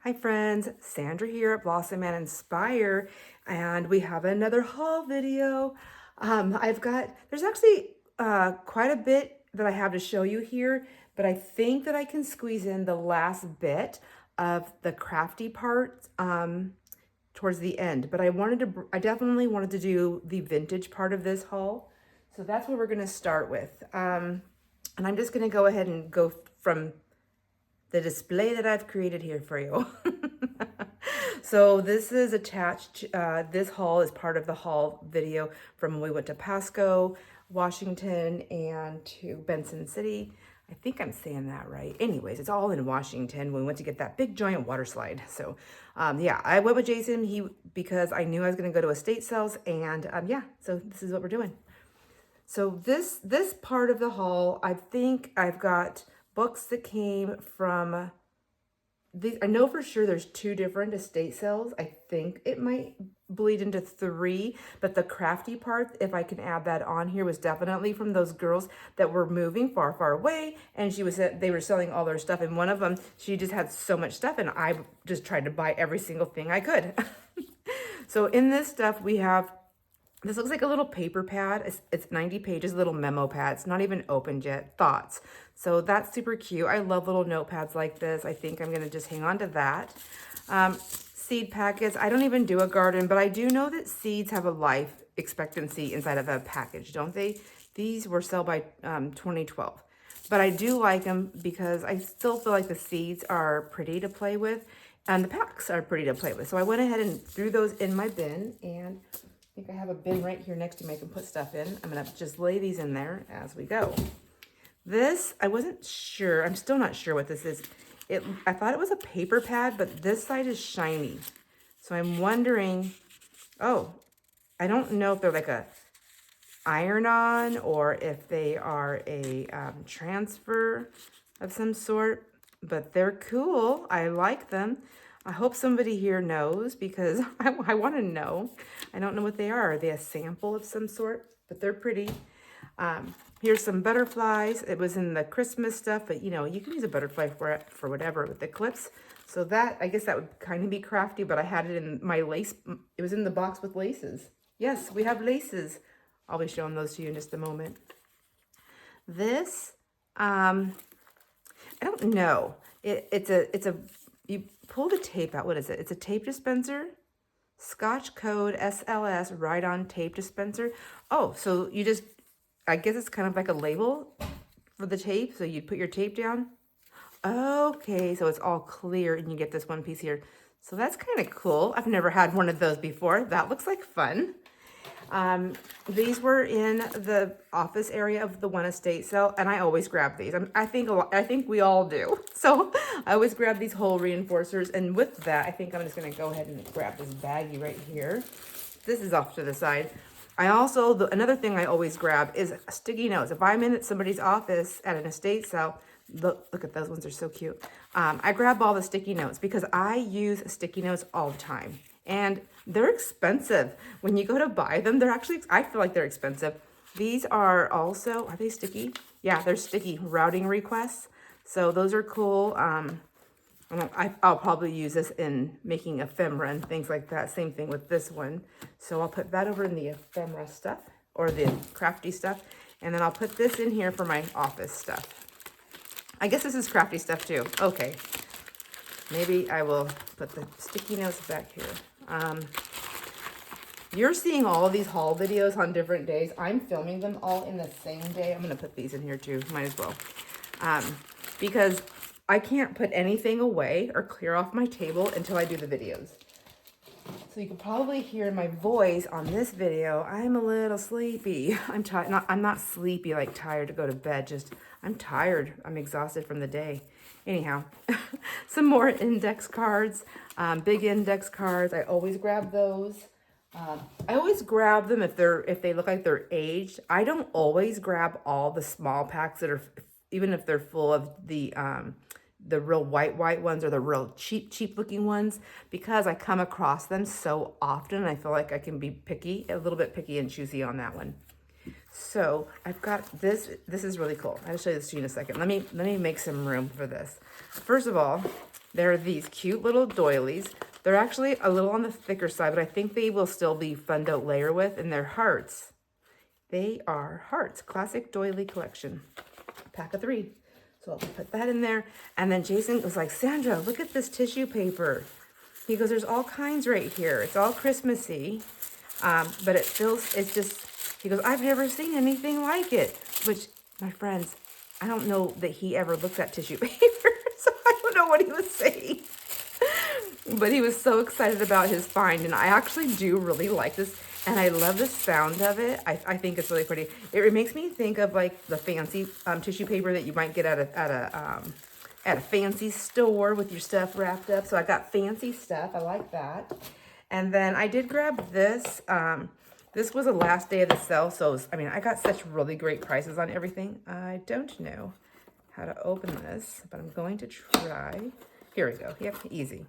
Hi friends, Sandra here at Blossom and Inspire, and we have another haul video. There's actually quite a bit that I have to show you here, but I think that I can squeeze in the last bit of the crafty part towards the end. But I definitely wanted to do the vintage part of this haul. So that's what we're gonna start with. And I'm just gonna go ahead and go from the display that I've created here for you. So this is attached, this haul is part of the haul video from when we went to Pasco, Washington, and to Benson City. I think I'm saying that right. Anyways, it's all in Washington. We went to get that big giant water slide. So yeah, I went with Jason because I knew I was gonna go to estate sales, and yeah, so this is what we're doing. So this part of the haul, I think I've got books that came from these. I know for sure there's 2 different estate sales. I think it might bleed into 3, but the crafty part, if I can add that on here, was definitely from those girls that were moving far, far away, and they were selling all their stuff. And one of them, she just had so much stuff, and I just tried to buy every single thing I could. So in this stuff, we have, this looks like a little paper pad. It's 90 pages, little memo pad. It's not even opened yet. Thoughts. So that's super cute. I love little notepads like this. I think I'm going to just hang on to that. Seed packets. I don't even do a garden, but I do know that seeds have a life expectancy inside of a package, don't they? These were sold by 2012. But I do like them because I still feel like the seeds are pretty to play with, and the packs are pretty to play with. So I went ahead and threw those in my bin, and I think I have a bin right here next to me I can put stuff in. I'm going to just lay these in there as we go. This, I wasn't sure. I'm still not sure what this is. I thought it was a paper pad, but this side is shiny. So I'm wondering, oh, I don't know if they're like a iron-on or if they are a transfer of some sort, but they're cool. I like them. I hope somebody here knows because I want to know. I don't know what they are. Are they a sample of some sort? But they're pretty. Here's some butterflies. It was in the Christmas stuff, but you know, you can use a butterfly for whatever with the clips. So that, I guess that would kind of be crafty, but I had it in my lace. It was in the box with laces. Yes, we have laces. I'll be showing those to you in just a moment. This, I don't know. You pull the tape out. What is it? It's a tape dispenser. Scotch code SLS ride-on tape dispenser. Oh, so you just, I guess it's kind of like a label for the tape. So you put your tape down. Okay, so it's all clear and you get this one piece here. So that's kind of cool. I've never had one of those before. That looks like fun. These were in the office area of the one estate sale, and I always grab these. I think we all do. So I always grab these hole reinforcers, and with that, I think I'm just going to go ahead and grab this baggie right here. This is off to the side. Another thing I always grab is sticky notes. If I'm in somebody's office at an estate sale, look at those ones, they're so cute. I grab all the sticky notes because I use sticky notes all the time. And they're expensive. When you go to buy them, I feel like they're expensive. These are also, are they sticky? Yeah, they're sticky routing requests. So those are cool. I'll probably use this in making ephemera and things like that. Same thing with this one. So I'll put that over in the ephemera stuff or the crafty stuff. And then I'll put this in here for my office stuff. I guess this is crafty stuff too. Okay. Maybe I will put the sticky notes back here. You're seeing all of these haul videos on different days. I'm filming them all in the same day. I'm going to put these in here too. Might as well. Because I can't put anything away or clear off my table until I do the videos. So you can probably hear my voice on this video. I'm a little sleepy. I'm tired. I'm not sleepy, like tired to go to bed. Just, I'm tired. I'm exhausted from the day. Anyhow, some more index cards, big index cards. I always grab those. I always grab them if they look like they're aged. I don't always grab all the small packs that are, even if they're full of the real white ones or the real cheap looking ones, because I come across them so often. I feel like I can be a little bit picky and choosy on that one. So I've got this. This is really cool. I'll show you this to you in a second. Let me make some room for this. First of all, They're these cute little doilies. They're actually a little on the thicker side, but I think they will still be fun to layer with, and they're hearts. They are hearts, classic doily collection, pack of 3. So I'll put that in there. And then Jason was like, Sandra, look at this tissue paper. He goes, there's all kinds right here. It's all Christmassy, but it's just, he goes, I've never seen anything like it. Which, my friends, I don't know that he ever looked at tissue paper, so I don't know what he was saying. But he was so excited about his find, and I actually do really like this, and I love the sound of it. I think it's really pretty. It makes me think of like the fancy tissue paper that you might get at a fancy store with your stuff wrapped up. So I got fancy stuff. I like that. And then I did grab this. This was the last day of the sale, so I mean, I got such really great prices on everything. I don't know how to open this, but I'm going to try. Here we go. Yep, easy.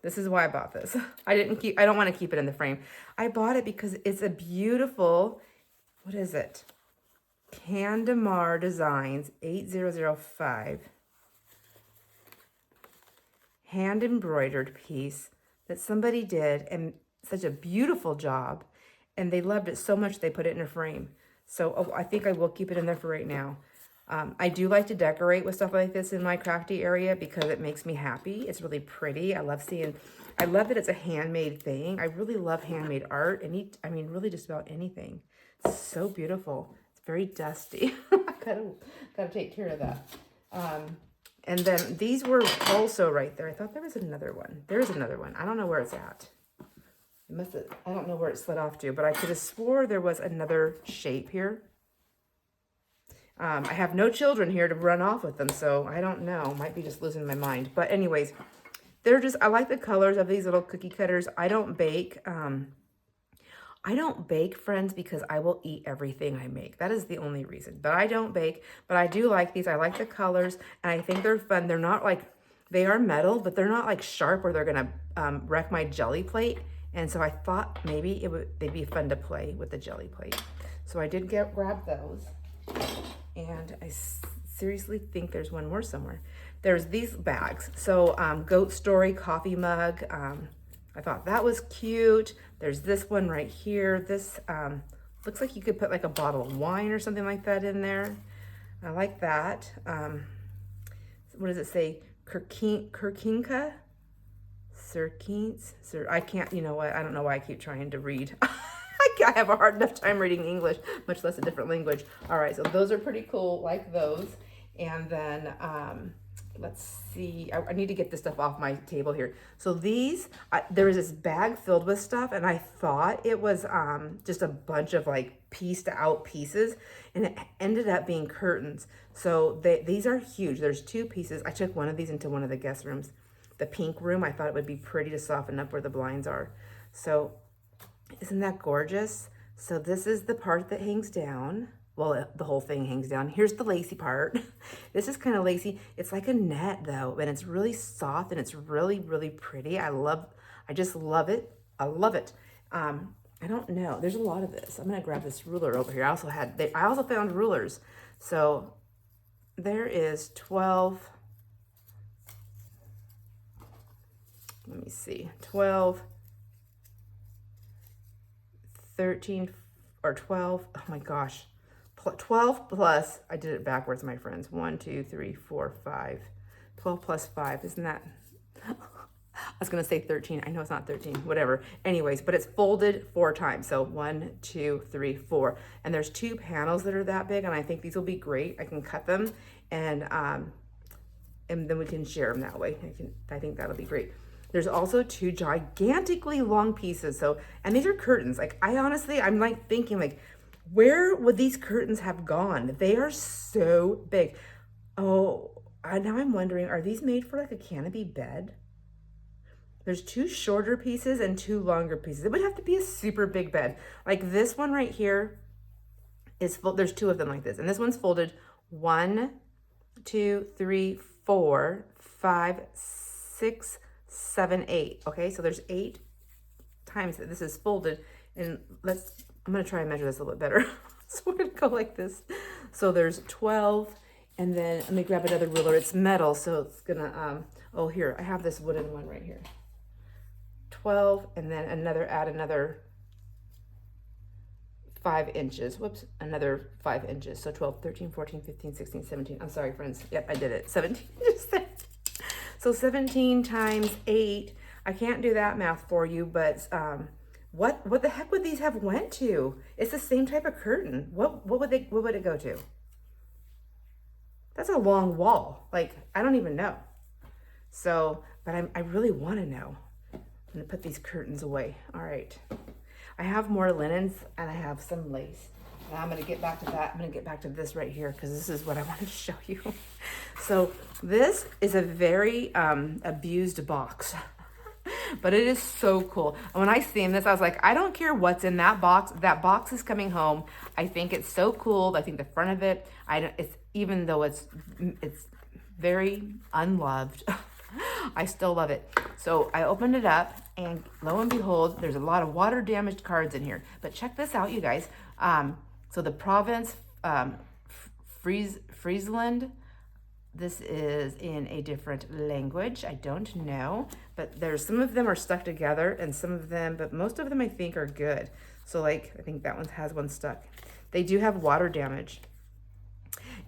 This is why I bought this. I don't want to keep it in the frame. I bought it because it's a beautiful, what is it? Candamar Designs 8005. Hand embroidered piece that somebody did, and such a beautiful job. And they loved it so much they put it in a frame. So I think I will keep it in there for right now. I do like to decorate with stuff like this in my crafty area because it makes me happy. It's really pretty. I love that it's a handmade thing. I really love handmade art, and I mean, really just about anything. It's so beautiful. It's very dusty. I gotta take care of that. And then these were also right there. I thought there was another one. There's another one. I don't know where it's at. I don't know where it slid off to, but I could have swore there was another shape here. I have no children here to run off with them, so I don't know. Might be just losing my mind. But anyways, I like the colors of these little cookie cutters. I don't bake. I don't bake, friends, because I will eat everything I make. That is the only reason. But I don't bake, but I do like these. I like the colors, and I think they're fun. They're not like, they are metal, but they're not like sharp where they're going to wreck my jelly plate. And so I thought maybe they'd be fun to play with the jelly plate. So I did grab those. And I seriously think there's one more somewhere. There's these bags. So Goat Story coffee mug. I thought that was cute. There's this one right here. This looks like you could put like a bottle of wine or something like that in there. I like that. What does it say? Kirkinka? I can't, you know what? I don't know why I keep trying to read. I have a hard enough time reading English, much less a different language. All right, so those are pretty cool, like those. And then let's see, I need to get this stuff off my table here. So these, there was this bag filled with stuff, and I thought it was just a bunch of like pieced out pieces, and it ended up being curtains. So these are huge. There's 2 pieces. I took one of these into one of the guest rooms. The pink room, I thought it would be pretty to soften up where the blinds are. So isn't that gorgeous? So this is the part that hangs down. Well, the whole thing hangs down. Here's the lacy part. This is kind of lacy. It's like a net though, and it's really soft, and it's really, really pretty. I just love it. I love it. I don't know. There's a lot of this. I'm gonna grab this ruler over here. I also found rulers. So there is 12. Let me see, 12, 13, or 12, oh my gosh, 12 plus, I did it backwards, my friends, 1, 2, 3, 4, 5, 12 plus 5, isn't that, I was going to say 13, I know it's not 13, whatever, anyways, but it's folded 4 times, so 1, 2, 3, 4, and there's 2 panels that are that big, and I think these will be great. I can cut them, and then we can share them that way. I think that'll be great. There's also 2 gigantically long pieces. So, and these are curtains. Like, I'm like thinking like, where would these curtains have gone? They are so big. Oh, now I'm wondering, are these made for like a canopy bed? There's 2 shorter pieces and 2 longer pieces. It would have to be a super big bed. Like this one right here is full. There's 2 of them like this. And this one's folded 1, 2, 3, 4, 5, 6, 7, 8. Okay, so there's 8 times that this is folded, and I'm gonna try and measure this a little bit better. So we're gonna go like this. So there's 12, and then let me grab another ruler. It's metal, so it's gonna Oh, here, I have this wooden one right here. 12, and then add another 5 inches. Whoops, another 5 inches. So 12, 13, 14, 15, 16, 17. I'm sorry, friends. Yep, I did it. 17 inches. So 17 times 8. I can't do that math for you, but what the heck would these have went to? It's the same type of curtain. What would it go to? That's a long wall. Like, I don't even know. So, but I really want to know. I'm gonna put these curtains away. All right. I have more linens and I have some lace. And I'm gonna get back to that. I'm gonna get back to this right here because this is what I wanted to show you. So this is a very abused box, but it is so cool. And when I seen this, I was like, I don't care what's in that box. That box is coming home. I think it's so cool. I think the front of it, even though it's very unloved, I still love it. So I opened it up and lo and behold, there's a lot of water damaged cards in here. But check this out, you guys. So the province, Friesland, this is in a different language. I don't know, but there's some of them are stuck together and some of them, but most of them I think are good. So like, I think that one has one stuck. They do have water damage.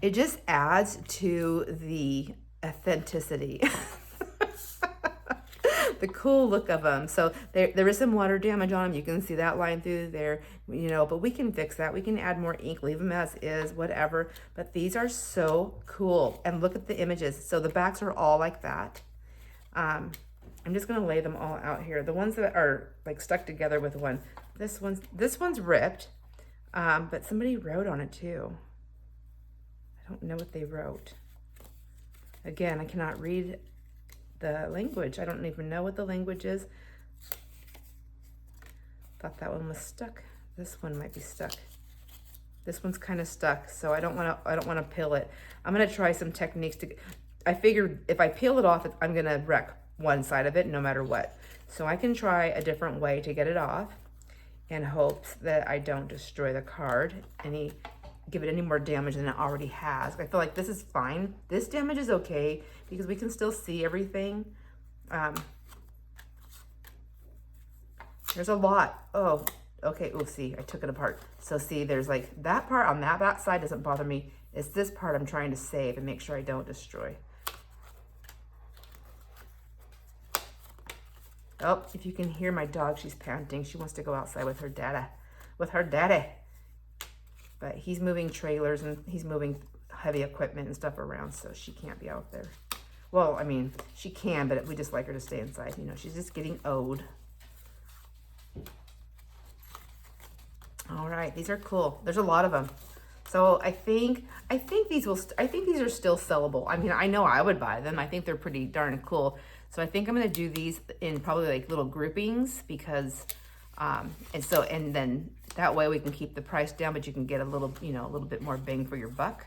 It just adds to the authenticity. The cool look of them. So there is some water damage on them. You can see that line through there, you know, but we can fix that. We can add more ink, leave them as is, whatever. But these are so cool. And look at the images. So the backs are all like that. I'm just gonna lay them all out here. The ones that are like stuck together with one. This one's ripped, but somebody wrote on it too. I don't know what they wrote. Again, I cannot read the language. I don't even know what the language is. Thought that one was stuck. This one might be stuck. This one's kind of stuck, so I don't want to peel it. I'm going to try some techniques I figured if I peel it off, I'm going to wreck one side of it no matter what. So I can try a different way to get it off in hopes that I don't destroy the card, give it any more damage than it already has. I feel like this is fine. This damage is okay because we can still see everything. There's a lot. Oh, okay. Oh, see, I took it apart. So see, there's like that part on that back side doesn't bother me. It's this part I'm trying to save and make sure I don't destroy. Oh, if you can hear my dog, she's panting. She wants to go outside with her daddy. But he's moving trailers and he's moving heavy equipment and stuff around, so she can't be out there. Well, I mean, she can, but we just like her to stay inside. You know, she's just getting old. All right, these are cool. There's a lot of them. So I think these are still sellable. I mean, I know I would buy them. I think they're pretty darn cool. So I think I'm gonna do these in probably like little groupings because, and then that way we can keep the price down, but you can get a little bit more bang for your buck.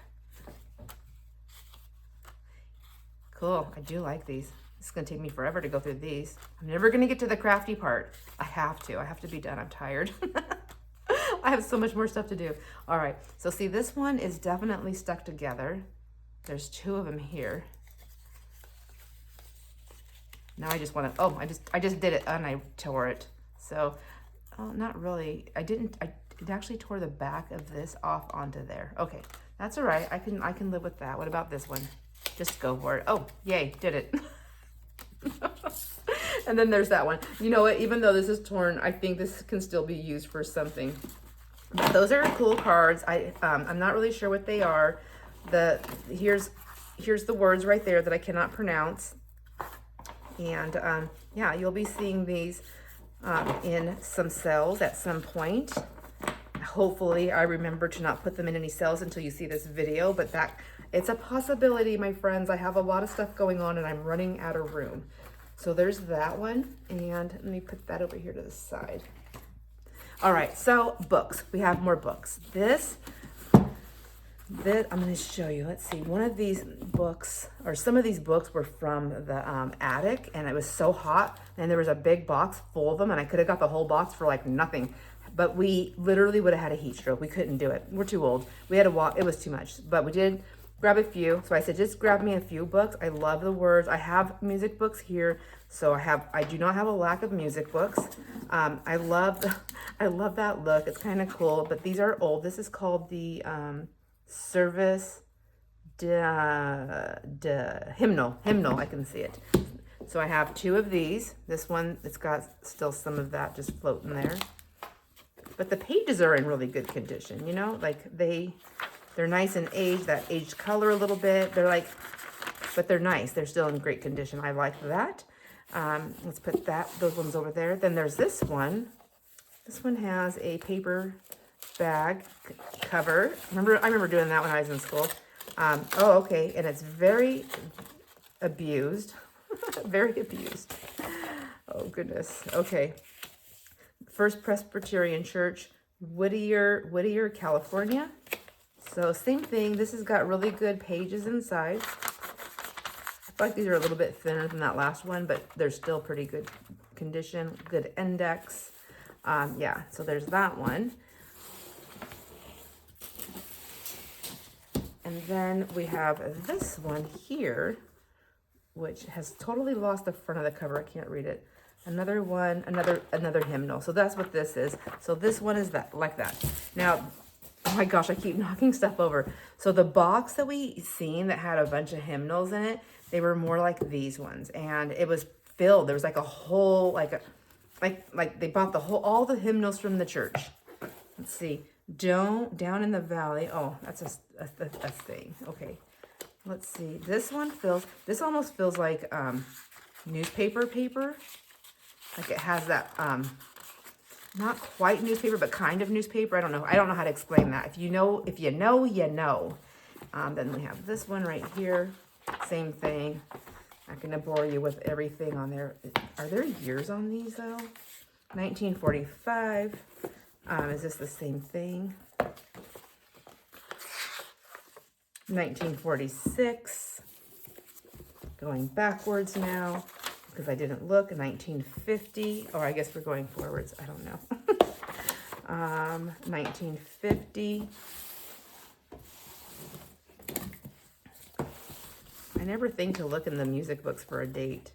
Cool, I do like these. It's gonna take me forever to go through these. I'm never gonna get to the crafty part. I have to be done, I'm tired. I have so much more stuff to do. All right, so see, this one is definitely stuck together. There's 2 of them here. Now I just want to, I just did it and I tore it. So, not really. It actually tore the back of this off onto there. Okay, that's all right. I can live with that. What about this one? Just go for it. Oh, yay, did it. And then there's that one. You know what? Even though this is torn, I think this can still be used for something. But those are cool cards. I'm not really sure what they are. Here's the words right there that I cannot pronounce. And yeah, you'll be seeing these in some sales at some point. Hopefully I remember to not put them in any sales until you see this video, but it's a possibility, my friends. I have a lot of stuff going on and I'm running out of room. So there's that one, and let me put that over here to the side. All right, so books. We have more books. This I'm going to show you. Let's see. One of these books, or some of these books, were from the attic, and it was so hot, and there was a big box full of them, and I could have got the whole box for like nothing. But we literally would have had a heat stroke. We couldn't do it. We're too old. We had to walk. It was too much. But we did grab a few. So I said, just grab me a few books. I love the words. I have music books here. So I do not have a lack of music books. I love that look. It's kind of cool, but these are old. This is called the Service Hymnal. I can see it. So I have two of these. This one, it's got still some of that just floating there. But the pages are in really good condition, you know? Like they're nice and aged, that aged color a little bit. But they're nice. They're still in great condition. I like that. Let's put those ones over there. Then there's this one. This one has a paper bag cover. I remember doing that when I was in school. Oh, okay. And it's very abused. Very abused. Oh, goodness. Okay. First Presbyterian Church, Whittier, California. So same thing. This has got really good pages inside. I feel like these are a little bit thinner than that last one, but they're still pretty good condition. Good index. Yeah, so there's that one. And then we have this one here, which has totally lost the front of the cover. I can't read it. Another one, another hymnal. So that's what this is. So this one is like that. Now, oh my gosh, I keep knocking stuff over. So the box that we seen that had a bunch of hymnals in it, they were more like these ones. And it was filled. There was like a whole, like they bought all the hymnals from the church. Let's see. Down in the valley. Oh, that's a thing. Okay. Let's see. This almost feels like newspaper paper. Like it has that, not quite newspaper, but kind of newspaper. I don't know how to explain that. If you know, you know. Then we have this one right here. Same thing. Not going to bore you with everything on there. Are there years on these though? 1945. Is this the same thing? 1946. Going backwards now because I didn't look. 1950. Oh, I guess we're going forwards. I don't know. 1950. I never think to look in the music books for a date.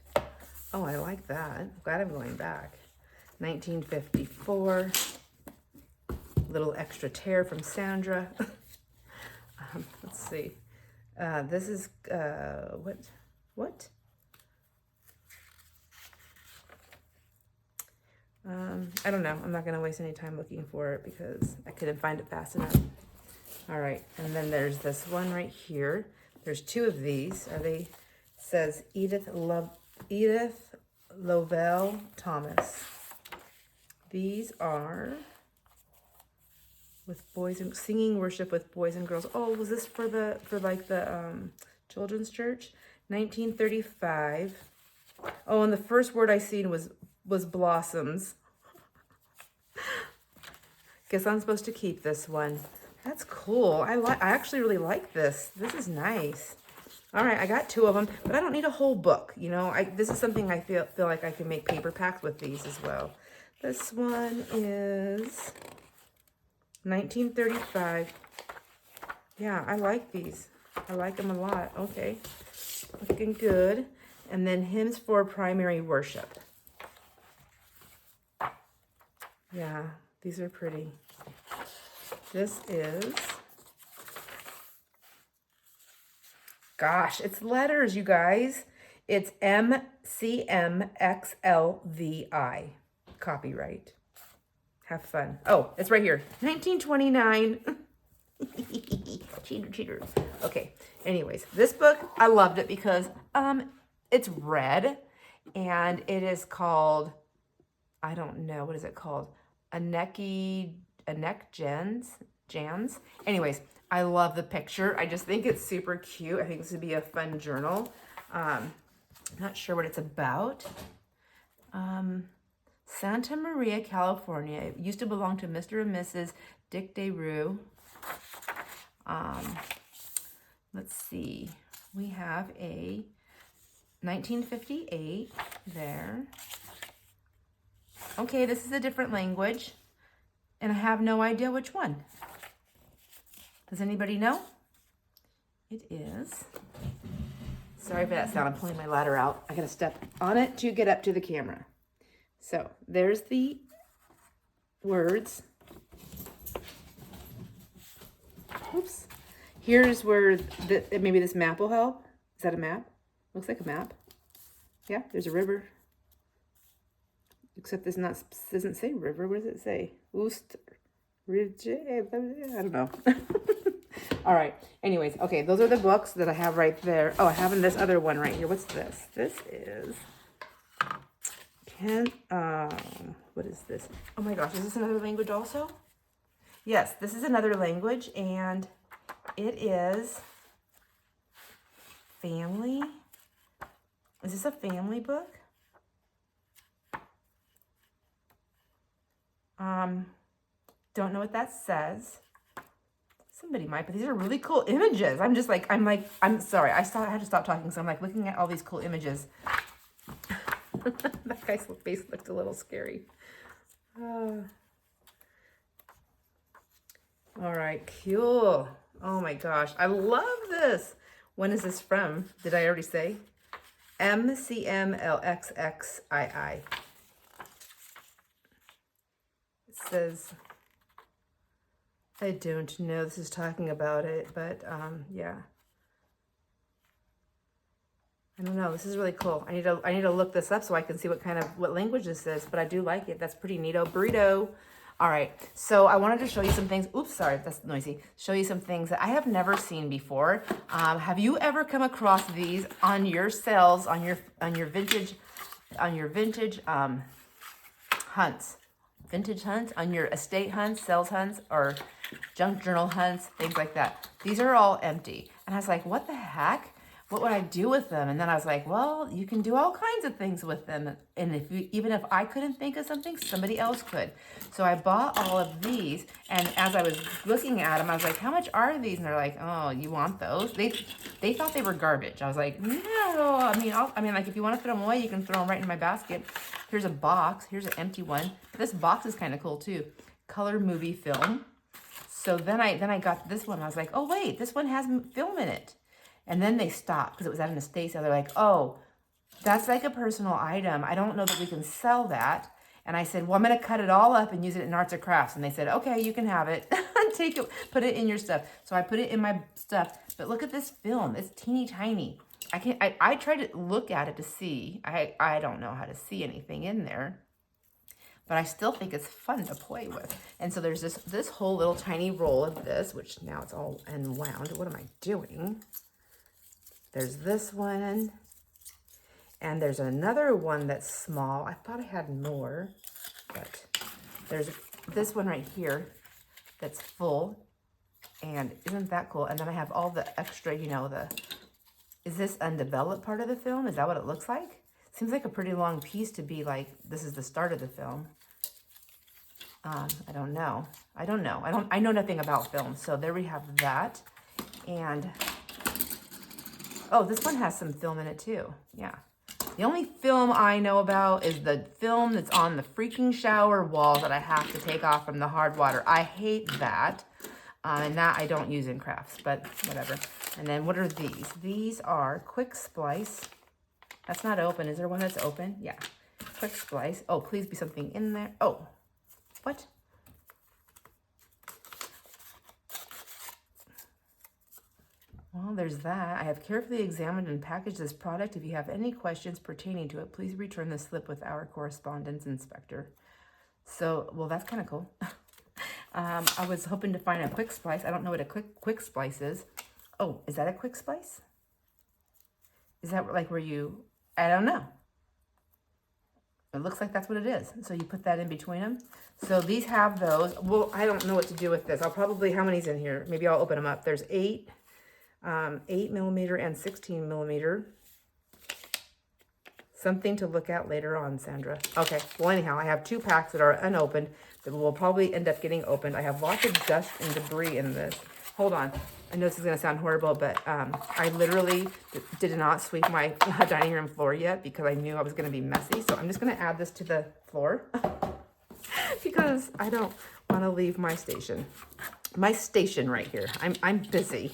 Oh, I like that. I'm glad I'm going back. 1954. Little extra tear from Sandra. Let's see. This is, what? I don't know. I'm not going to waste any time looking for it because I couldn't find it fast enough. All right. And then there's this one right here. There's two of these. Says Edith Lovell Thomas. These are with boys and singing worship with boys and girls. Oh, was this for the children's church? 1935. Oh, and the first word I seen was blossoms. Guess I'm supposed to keep this one. That's cool. I actually really like this. This is nice. All right, I got two of them, but I don't need a whole book. You know, this is something I feel like I can make paper packs with these as well. This one is 1935. Yeah, I like these. I like them a lot. Okay, looking good. And then hymns for primary worship. Yeah, these are pretty. This is, gosh, it's letters, you guys. It's MCMXLVI. Copyright. Have fun. Oh, it's right here. 1929. Cheater. Okay. Anyways, this book, I loved it because it's red and it is called, I don't know, what is it called? Anek Jans. Anyways, I love the picture. I just think it's super cute. I think this would be a fun journal. Not sure what it's about. Santa Maria, California. It used to belong to Mr. and Mrs. Dick DeRue. Let's see. We have a 1958 there. Okay, this is a different language, and I have no idea which one. Does anybody know? it is, sorry for that sound, I'm pulling my ladder out. I gotta step on it to get up to the camera. So there's the words. Oops. Here's where maybe this map will help. Is that a map? Looks like a map. Yeah, there's a river. Except this doesn't say river. What does it say? I don't know. All right. Anyways, okay, those are the books that I have right there. Oh, I have this other one right here. What's this? This is what is this? Oh my gosh, is this another language also? Yes, this is another language, and it is family. Is this a family book? Don't know what that says. Somebody might, but these are really cool images. I'm sorry. I had to stop talking, so I'm like looking at all these cool images. That guy's face looked a little scary. All right, cool. Oh my gosh, I love this. When is this from? Did I already say? MCMLXXII. It says, I don't know, this is talking about it, but yeah. I don't know, this is really cool. I need to look this up so I can see what language this is, but I do like it. That's pretty neato. Burrito. All right, so I wanted to show you some things. Oops, sorry, that's noisy. Show you some things that I have never seen before. Have you ever come across these on your sales, on your vintage hunts? Vintage hunts, on your estate hunts, sales hunts, or junk journal hunts, things like that. These are all empty. And I was like, what the heck? What would I do with them? And then I was like, well, you can do all kinds of things with them. And even if I couldn't think of something, somebody else could. So I bought all of these. And as I was looking at them, I was like, how much are these? And they're like, oh, you want those? They thought they were garbage. I was like, no. I mean, like if you want to throw them away, you can throw them right in my basket. Here's a box. Here's an empty one. But this box is kind of cool too. Color movie film. So then I got this one. I was like, oh wait, this one has film in it. And then they stopped because it was at an estate sale. They're like, oh, that's like a personal item. I don't know that we can sell that. And I said, well, I'm going to cut it all up and use it in arts and crafts. And they said, okay, you can have it. Take it, put it in your stuff. So I put it in my stuff. But look at this film. It's teeny tiny. I tried to look at it to see. I don't know how to see anything in there. But I still think it's fun to play with. And so there's this whole little tiny roll of this, which now it's all unwound. What am I doing? There's this one, and there's another one that's small. I thought I had more, but there's this one right here that's full, and isn't that cool? And then I have all the extra, is this undeveloped part of the film? Is that what it looks like? Seems like a pretty long piece to be like, this is the start of the film. I don't know. I know nothing about film, so there we have that, and oh, this one has some film in it too. Yeah. The only film I know about is the film that's on the freaking shower wall that I have to take off from the hard water. I hate that. And that I don't use in crafts, but whatever. And then what are these? These are quick splice. That's not open. Is there one that's open? Yeah. Quick splice. Oh, please be something in there. Oh, what? Well, there's that. I have carefully examined and packaged this product. If you have any questions pertaining to it, please return the slip with our correspondence inspector. So, well, that's kind of cool. I was hoping to find a quick splice. I don't know what a quick splice is. Oh, is that a quick splice? Is that like where you, I don't know. It looks like that's what it is. So you put that in between them. So these have those. Well, I don't know what to do with this. I'll probably, how many's in here? Maybe I'll open them up. There's 8 millimeter and 16 millimeter. Something to look at later on, Sandra. Okay, well anyhow, I have 2 packs that are unopened that will probably end up getting opened. I have lots of dust and debris in this. Hold on. I know this is gonna sound horrible, but I literally did not sweep my dining room floor yet because I knew I was gonna be messy. So I'm just gonna add this to the floor because I don't wanna leave my station. my station right here. I'm busy.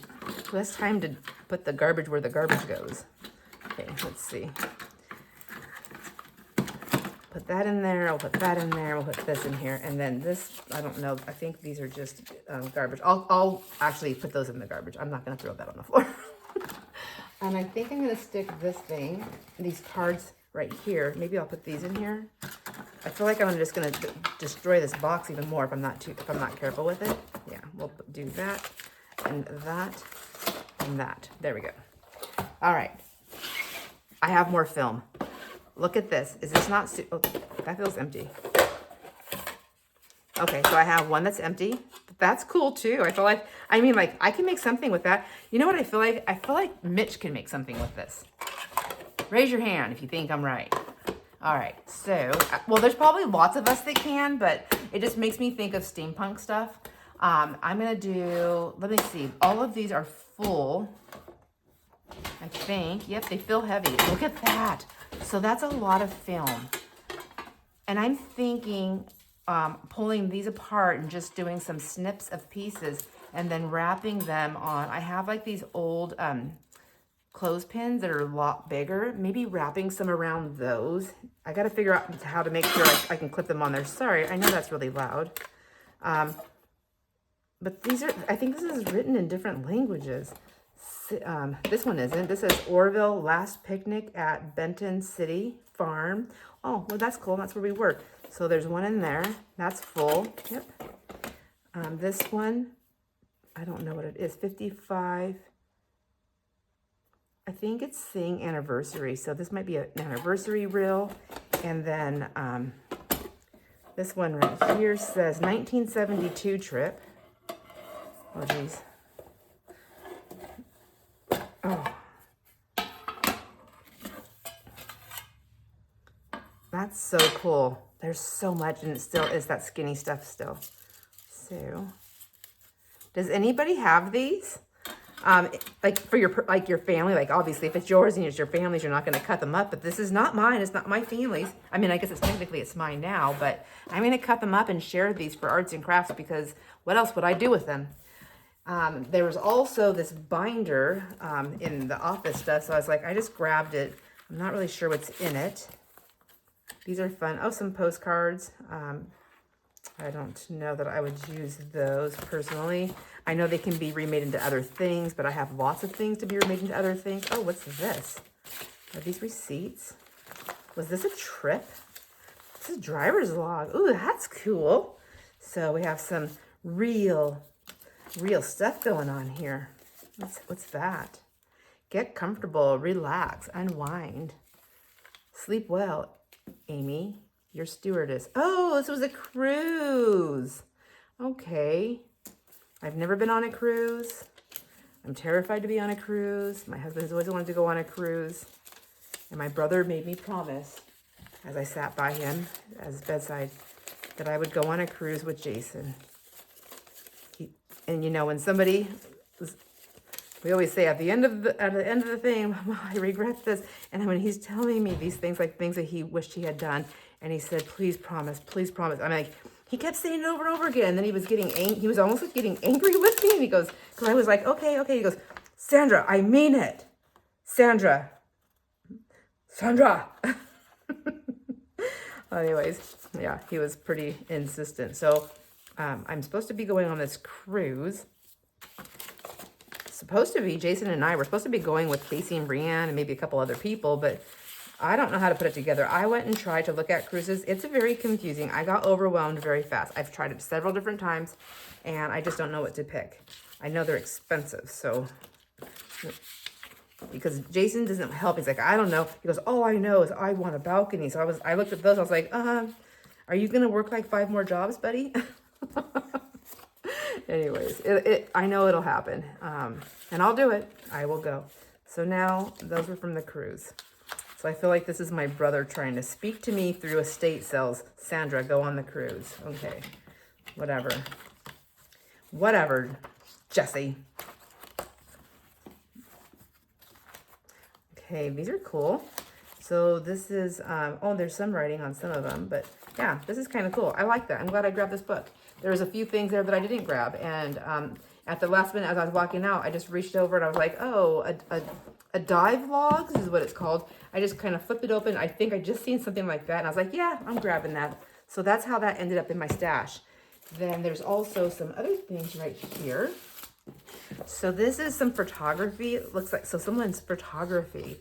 So it's time to put the garbage where the garbage goes. Okay, let's see. Put that in there. I'll put that in there. We'll put this in here, and then this. I don't know. I think these are just garbage. I'll actually put those in the garbage. I'm not gonna throw that on the floor. And I think I'm gonna stick this thing, these cards right here. Maybe I'll put these in here. I feel like I'm just gonna destroy this box even more if I'm not careful with it. Yeah, we'll do that and that and that. There we go. All right. I have more film. Look at this. Is this not? Oh, that feels empty. Okay, so I have one that's empty. That's cool too. I feel like, I mean, like I can make something with that. You know what I feel like? I feel like Mitch can make something with this. Raise your hand if you think I'm right. All right, so, well, there's probably lots of us that can, but it just makes me think of steampunk stuff. I'm gonna do, let me see, all of these are full, I think. Yep, they feel heavy. Look at that. So that's a lot of film. And I'm thinking pulling these apart and just doing some snips of pieces and then wrapping them on, I have like these old clothespins that are a lot bigger, maybe wrapping some around those. I got to figure out how to make sure I can clip them on there. Sorry, I know that's really loud. But these are, I think this is written in different languages. This one isn't. This says Oroville, last picnic at Benton City Farm. Oh, well, that's cool. That's where we work. So there's one in there. That's full. Yep. This one, I don't know what it is. 55. I think it's saying anniversary. So this might be an anniversary reel. And then this one right here says 1972 trip. Oh, geez. Oh. That's so cool. There's so much, and it still is that skinny stuff still. So, does anybody have these? Like for your family, like obviously if it's yours and it's your family's, you're not going to cut them up, but this is not mine. It's not my family's. I mean, I guess it's mine now, but I'm going to cut them up and share these for arts and crafts because what else would I do with them? There was also this binder in the office stuff, so I was like, I just grabbed it. I'm not really sure what's in it. These are fun. Oh, some postcards. I don't know that I would use those personally. I know they can be remade into other things, but I have lots of things to be remade into other things. Oh, what's this? Are these receipts? Was this a trip? This is a driver's log. Ooh, that's cool. So we have some real stuff going on here. What's that? Get comfortable, relax, unwind. Sleep well, Amy, your stewardess. Oh, this was a cruise. Okay. I've never been on a cruise. I'm terrified to be on a cruise. My husband's always wanted to go on a cruise. And my brother made me promise, as I sat by him at his bedside, that I would go on a cruise with Jason. And you know, when somebody, we always say at the end of the thing, I regret this. And when he's telling me these things, like things that he wished he had done, and he said, please promise, please promise. I'm like, he kept saying it over and over again. And then he was he was almost like getting angry with me. And he goes, because I was like, okay. He goes, Sandra, I mean it. Sandra. Anyways, yeah, he was pretty insistent. So I'm supposed to be going on this cruise. Jason and I were supposed to be going with Casey and Brianne and maybe a couple other people, but I don't know how to put it together. I went and tried to look at cruises. It's very confusing. I got overwhelmed very fast. I've tried it several different times, and I just don't know what to pick. I know they're expensive, so because Jason doesn't help. He's like, I don't know. He goes, all I know is I want a balcony. So I looked at those. I was like, are you gonna work like 5 more jobs, buddy? Anyways, I know it'll happen, and I'll do it. I will go. So now those were from the cruise. So I feel like this is my brother trying to speak to me through estate sales. Sandra, go on the cruise. Okay, whatever, Jesse. Okay, these are cool. So this is, oh, there's some writing on some of them, but yeah, this is kind of cool. I like that. I'm glad I grabbed this book. There's a few things there that I didn't grab, and at the last minute as I was walking out, I just reached over and I was like, oh, a dive logs is what it's called. I just kind of flipped it open. I think I just seen something like that, and I was like, yeah, I'm grabbing that. So that's how that ended up in my stash. Then there's also some other things right here. So this is some photography. It looks like, so someone's photography.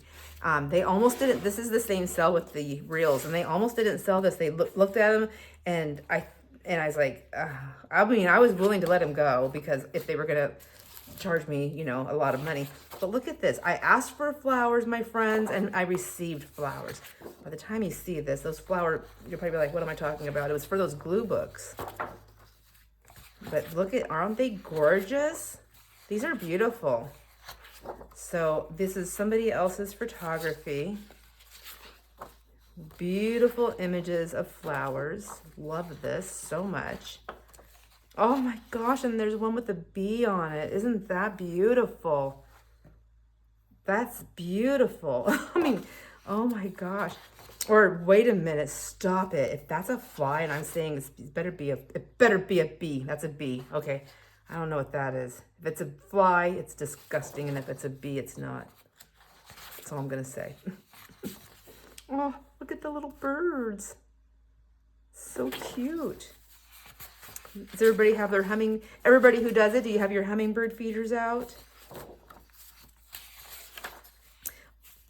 They almost didn't, this is the same sell with the reels, and they almost didn't sell this. They looked at them, and I was like, I mean, I was willing to let them go, because if they were going to charge me, you know, a lot of money. But look at this. I asked for flowers, my friends, and I received flowers. By the time you see this, those flowers, you'll probably be like, what am I talking about? It was for those glue books. But look at, aren't they gorgeous? These are beautiful. So this is somebody else's photography. Beautiful images of flowers. Love this so much. Oh my gosh, and there's one with a bee on it. Isn't that beautiful? That's beautiful. I mean, oh my gosh. Or wait a minute, stop it. If that's a fly and I'm saying it better be a bee. That's a bee. Okay. I don't know what that is. If it's a fly, it's disgusting, and if it's a bee, it's not. That's all I'm gonna say. Oh, look at the little birds. So cute. Does everybody have their everybody who does it, do you have your hummingbird feeders out?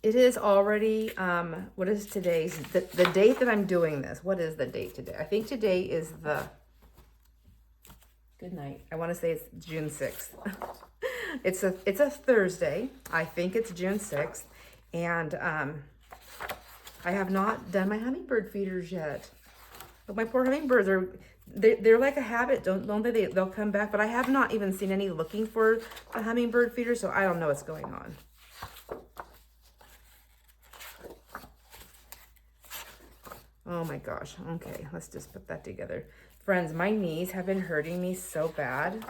It is already, what is today's, the date that I'm doing this? What is the date today? I think today is the, good night. I want to say it's June 6th. It's a Thursday. I think it's June 6th. And I have not done my hummingbird feeders yet. But my poor hummingbirds they're like a habit, don't they? They'll come back, but I have not even seen any looking for a hummingbird feeder, so I don't know what's going on. Oh my gosh. Okay, let's just put that together. Friends, my knees have been hurting me so bad.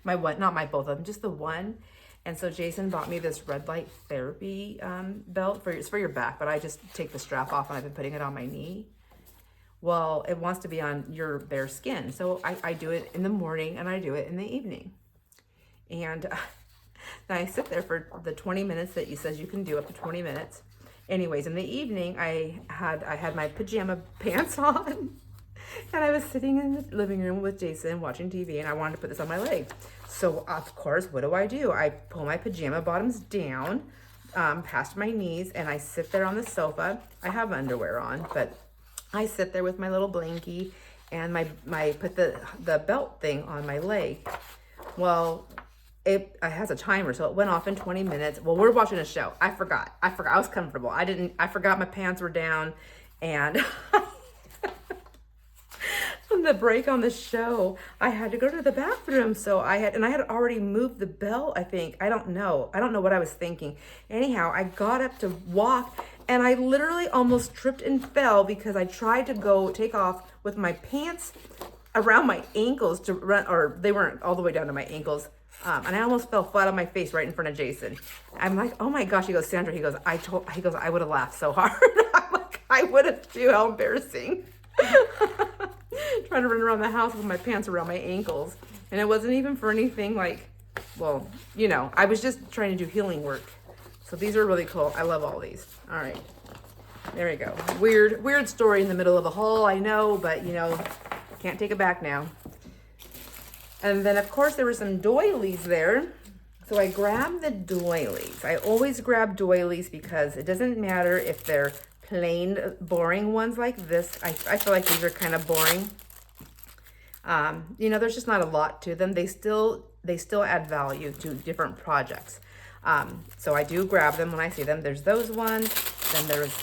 Not my both of them, just the one. And so Jason bought me this red light therapy belt. It's for your back, but I just take the strap off and I've been putting it on my knee. Well, it wants to be on your bare skin. So I do it in the morning and I do it in the evening. And I sit there for the 20 minutes that he says you can do, up to 20 minutes. Anyways, in the evening, I had my pajama pants on. And I was sitting in the living room with Jason watching TV, and I wanted to put this on my leg. So, of course, what do? I pull my pajama bottoms down past my knees, and I sit there on the sofa. I have underwear on, but I sit there with my little blankie, and I put the belt thing on my leg. Well, it has a timer, so it went off in 20 minutes. Well, we're watching a show. I forgot. I was comfortable. I forgot my pants were down, and on the break on the show, I had to go to the bathroom. So I had already moved the belt, I think. I don't know what I was thinking. Anyhow, I got up to walk, and I literally almost tripped and fell because I tried to go take off with my pants around my ankles to run, or they weren't all the way down to my ankles. And I almost fell flat on my face right in front of Jason. I'm like, oh my gosh. He goes, Sandra, I would have laughed so hard. I'm like, I would have too. How embarrassing. Trying to run around the house with my pants around my ankles. And it wasn't even for anything like, well, you know, I was just trying to do healing work. So these are really cool. I love all these. All right. There we go. Weird story in the middle of a haul, I know, but you know, can't take it back now. And then, of course, there were some doilies there. So I grabbed the doilies. I always grab doilies because it doesn't matter if they're plain, boring ones like this. I feel like these are kind of boring. You know, there's just not a lot to them. They still add value to different projects. So I do grab them when I see them. There's those ones. Then there's,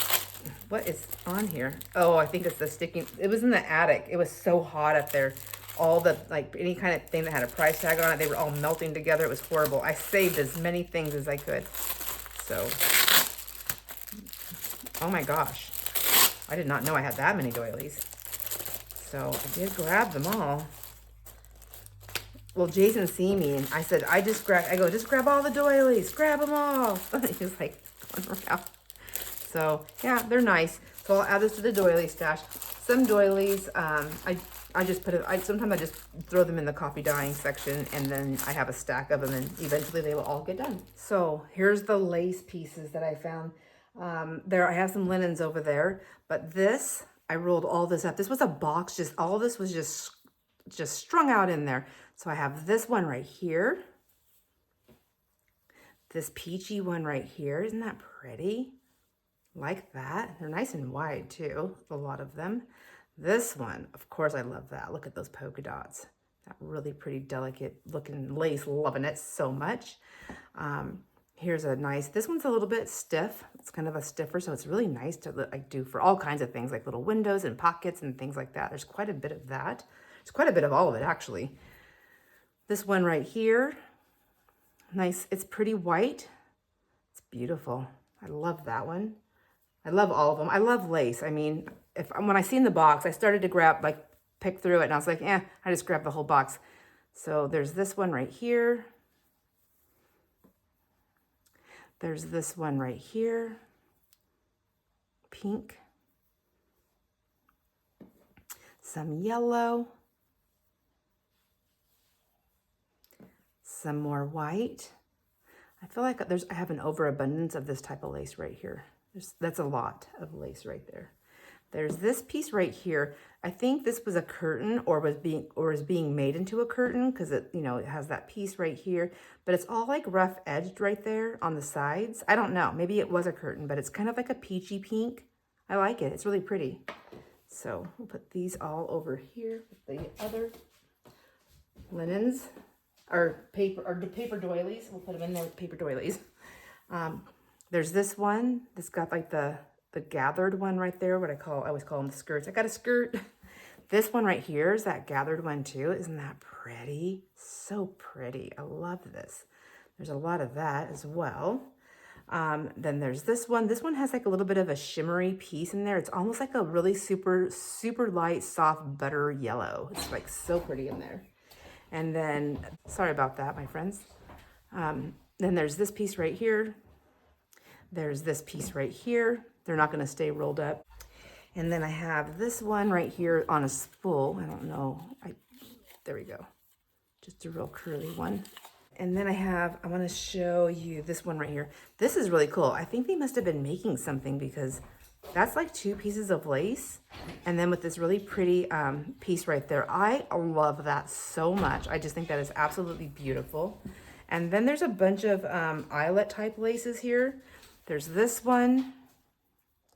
what is on here? Oh, I think it's the sticking. It was in the attic. It was so hot up there. All the, like, any kind of thing that had a price tag on it, they were all melting together. It was horrible. I saved as many things as I could. So, oh my gosh. I did not know I had that many doilies. So I did grab them all. Well, Jason see me and I said, just grab all the doilies. Grab them all. He was like, going around. So yeah, they're nice. So I'll add this to the doily stash. Some doilies, I just put it, sometimes I just throw them in the coffee dyeing section, and then I have a stack of them, and eventually they will all get done. So here's the lace pieces that I found. There, I have some linens over there, but this, I rolled all this up. This was a box, just all this was just strung out in there. So I have this one right here. This peachy one right here. Isn't that pretty? Like that. They're nice and wide too, a lot of them. This one, of course, I love that. Look at those polka dots. That really pretty, delicate looking lace. Loving it so much. Here's a nice, this one's a little bit stiff. It's kind of a stiffer, so it's really nice to like do for all kinds of things, like little windows and pockets and things like that. There's quite a bit of that. There's quite a bit of all of it, actually. This one right here, nice. It's pretty white. It's beautiful. I love that one. I love all of them. I love lace. I mean, when I seen the box, I started to grab, like, pick through it, and I was like, I just grabbed the whole box. So there's this one right here. There's this one right here. Pink. Some yellow. Some more white. I feel like I have an overabundance of this type of lace right here. That's a lot of lace right there. There's this piece right here. I think this was a curtain or is being made into a curtain, because it, you know, it has that piece right here, but it's all like rough edged right there on the sides. I don't know, maybe it was a curtain, but it's kind of like a peachy pink. I like it. It's really pretty. So we'll put these all over here with the other linens or paper doilies. We'll put them in there with paper doilies. There's this one that's got like the gathered one right there, I always call them the skirts. I got a skirt. This one right here is that gathered one too. Isn't that pretty? So pretty. I love this. There's a lot of that as well. Then there's this one. This one has like a little bit of a shimmery piece in there. It's almost like a really super, super light, soft butter yellow. It's like so pretty in there. And then, sorry about that, my friends. Then there's this piece right here. There's this piece right here. They're not going to stay rolled up. And then I have this one right here on a spool. I don't know. There we go. Just a real curly one. And then I want to show you this one right here. This is really cool. I think they must have been making something, because that's like 2 pieces of lace. And then with this really pretty piece right there. I love that so much. I just think that is absolutely beautiful. And then there's a bunch of eyelet type laces here. There's this one.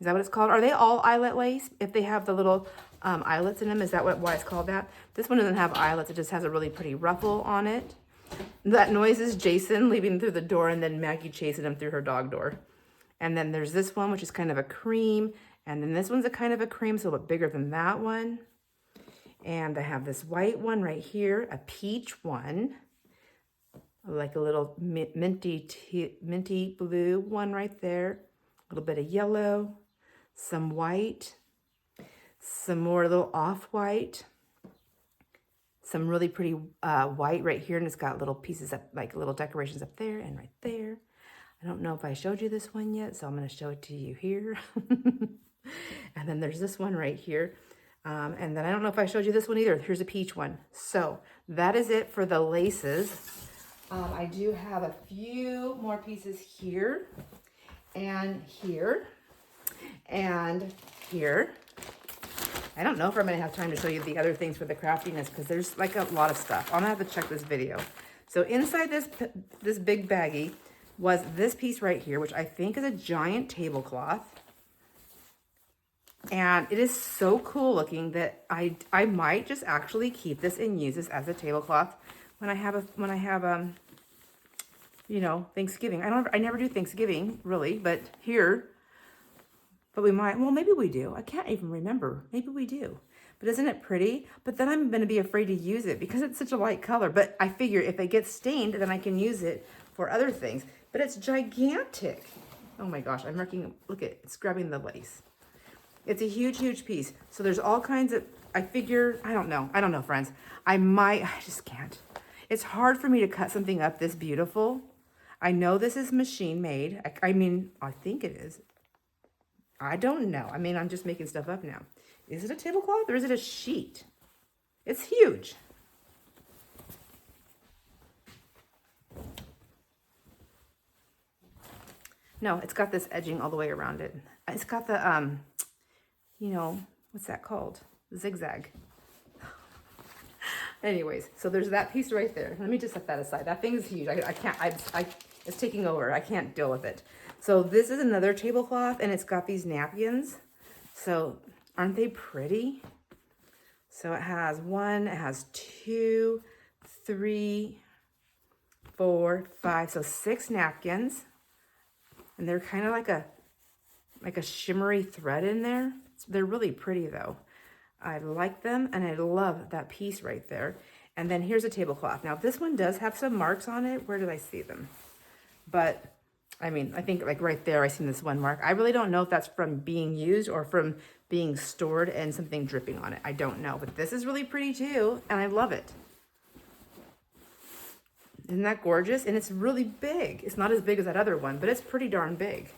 Is that what it's called? Are they all eyelet lace? If they have the little eyelets in them, is that why it's called that? This one doesn't have eyelets. It just has a really pretty ruffle on it. That noise is Jason leaving through the door, and then Maggie chasing him through her dog door. And then there's this one, which is kind of a cream. And then this one's a kind of a cream, so a bit bigger than that one. And I have this white one right here, a peach one. Like a little minty blue one right there. A little bit of yellow. Some white, some more little off-white, some really pretty white right here, and it's got little pieces of, like little decorations up there and right there. I don't know if I showed you this one yet, so I'm going to show it to you here. And then there's this one right here. And then I don't know if I showed you this one either. Here's a peach one. So that is it for the laces. I do have a few more pieces here and here. And here, I don't know if I'm going to have time to show you the other things for the craftiness, because there's like a lot of stuff. I'm going to have to check this video. So inside this big baggie was this piece right here, which I think is a giant tablecloth. And it is so cool looking that I might just actually keep this and use this as a tablecloth when I have you know, Thanksgiving. I never do Thanksgiving really, but here. But we might, well, maybe we do. I can't even remember. Maybe we do. But isn't it pretty? But then I'm going to be afraid to use it because it's such a light color. But I figure if it gets stained, then I can use it for other things. But it's gigantic. Oh my gosh, I'm marking, look at, it's grabbing the lace. It's a huge, huge piece. So there's all kinds of, I figure, I don't know, friends. I just can't. It's hard for me to cut something up this beautiful. I know this is machine made. I mean, I think it is. I don't know. I mean, I'm just making stuff up now. Is it a tablecloth or is it a sheet? It's huge. No, it's got this edging all the way around it. It's got the, you know, what's that called? Zigzag. Anyways, so there's that piece right there. Let me just set that aside. That thing is huge. I can't, it's taking over. I can't deal with it. So this is another tablecloth, and it's got these napkins. So aren't they pretty? So it has one, it has 2, 3, 4, 5, so 6 napkins. And they're kind of like a shimmery thread in there. They're really pretty though. I like them, and I love that piece right there. And then here's a tablecloth. Now this one does have some marks on it. Where did I see them? But I mean, I think like right there, I seen this one mark. I really don't know if that's from being used or from being stored and something dripping on it. I don't know, but this is really pretty too, and I love it. Isn't that gorgeous? And it's really big. It's not as big as that other one, but it's pretty darn big.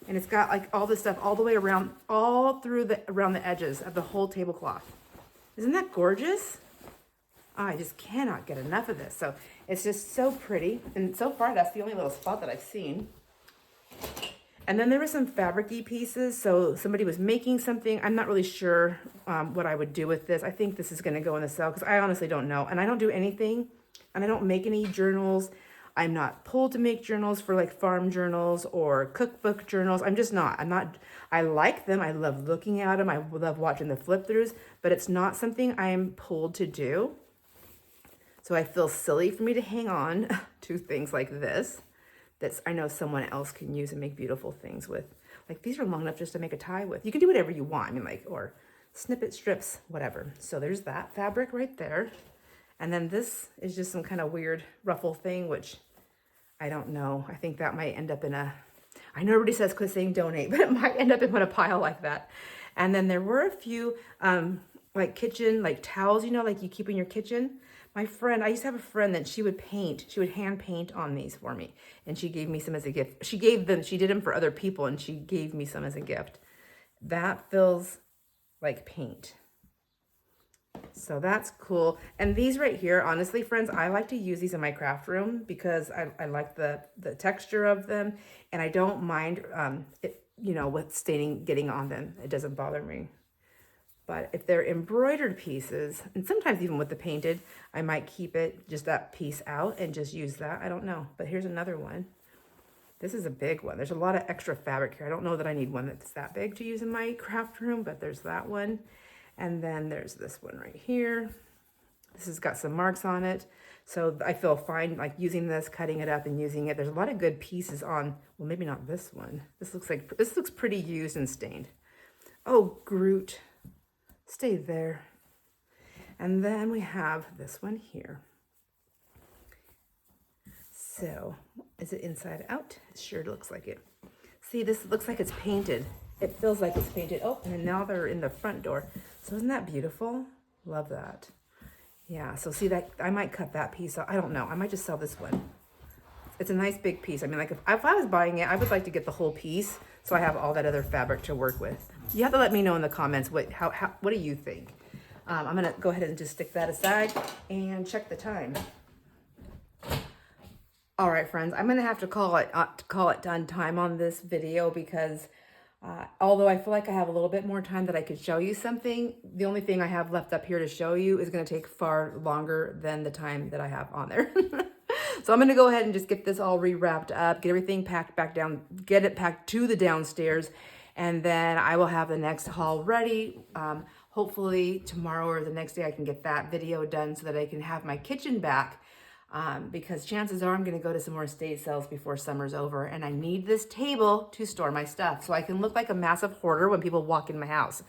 And it's got like all this stuff all the way around, all through around the edges of the whole tablecloth. Isn't that gorgeous? I just cannot get enough of this. So it's just so pretty. And so far, that's the only little spot that I've seen. And then there were some fabric-y pieces. So somebody was making something. I'm not really sure what I would do with this. I think this is going to go in the sale because I honestly don't know. And I don't do anything, and I don't make any journals. I'm not pulled to make journals for like farm journals or cookbook journals. I'm just not. I like them. I love looking at them. I love watching the flip throughs, but it's not something I'm pulled to do. So I feel silly for me to hang on to things like this that I know someone else can use and make beautiful things with. Like these are long enough just to make a tie with. You can do whatever you want. I mean, like, or snippet strips, whatever. So there's that fabric right there. And then this is just some kind of weird ruffle thing, which I don't know. I think that might end up in a, I know everybody says quit saying donate, but it might end up in a pile like that. And then there were a few like kitchen, like towels, you know, like you keep in your kitchen. My friend, I used to have a friend that she would hand paint on these for me. And she gave me some as a gift. She did them for other people, and she gave me some as a gift. That feels like paint. So that's cool. And these right here, honestly, friends, I like to use these in my craft room because I like the texture of them, and I don't mind it, you know, with staining getting on them. It doesn't bother me. But if they're embroidered pieces, and sometimes even with the painted, I might keep it just that piece out and just use that. I don't know. But here's another one. This is a big one. There's a lot of extra fabric here. I don't know that I need one that's that big to use in my craft room, but there's that one. And then there's this one right here. This has got some marks on it. So I feel fine like using this, cutting it up and using it. There's a lot of good pieces on, well, maybe not this one. This looks pretty used and stained. Oh, Groot, stay there. And then we have this one here. So is it inside out? It sure looks like it. See, this looks like it's painted. It feels like it's painted. Oh, and now they're in the front door. So isn't that beautiful? Love that. Yeah, so see that, I might cut that piece out. I don't know. I might just sell this one. It's a nice big piece. I mean, like if I was buying it, I would like to get the whole piece so I have all that other fabric to work with. You have to let me know in the comments what do you think? I'm gonna go ahead and just stick that aside and check the time. All right, friends, I'm gonna have to call it done time on this video because although I feel like I have a little bit more time that I could show you something, the only thing I have left up here to show you is gonna take far longer than the time that I have on there. So I'm gonna go ahead and just get this all rewrapped up, get everything packed back down, get it packed to the downstairs, and then I will have the next haul ready. Hopefully tomorrow or the next day I can get that video done so that I can have my kitchen back. Because chances are I'm going to go to some more estate sales before summer's over, and I need this table to store my stuff so I can look like a massive hoarder when people walk in my house.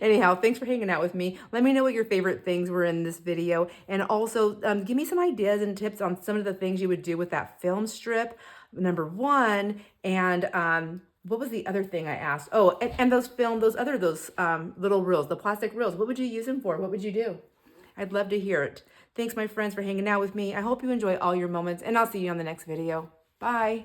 Anyhow, thanks for hanging out with me. Let me know what your favorite things were in this video, and also give me some ideas and tips on some of the things you would do with that film strip, number one, and what was the other thing I asked? Oh, and those little reels, the plastic reels, what would you use them for? What would you do? I'd love to hear it. Thanks, my friends, for hanging out with me. I hope you enjoy all your moments, and I'll see you on the next video. Bye.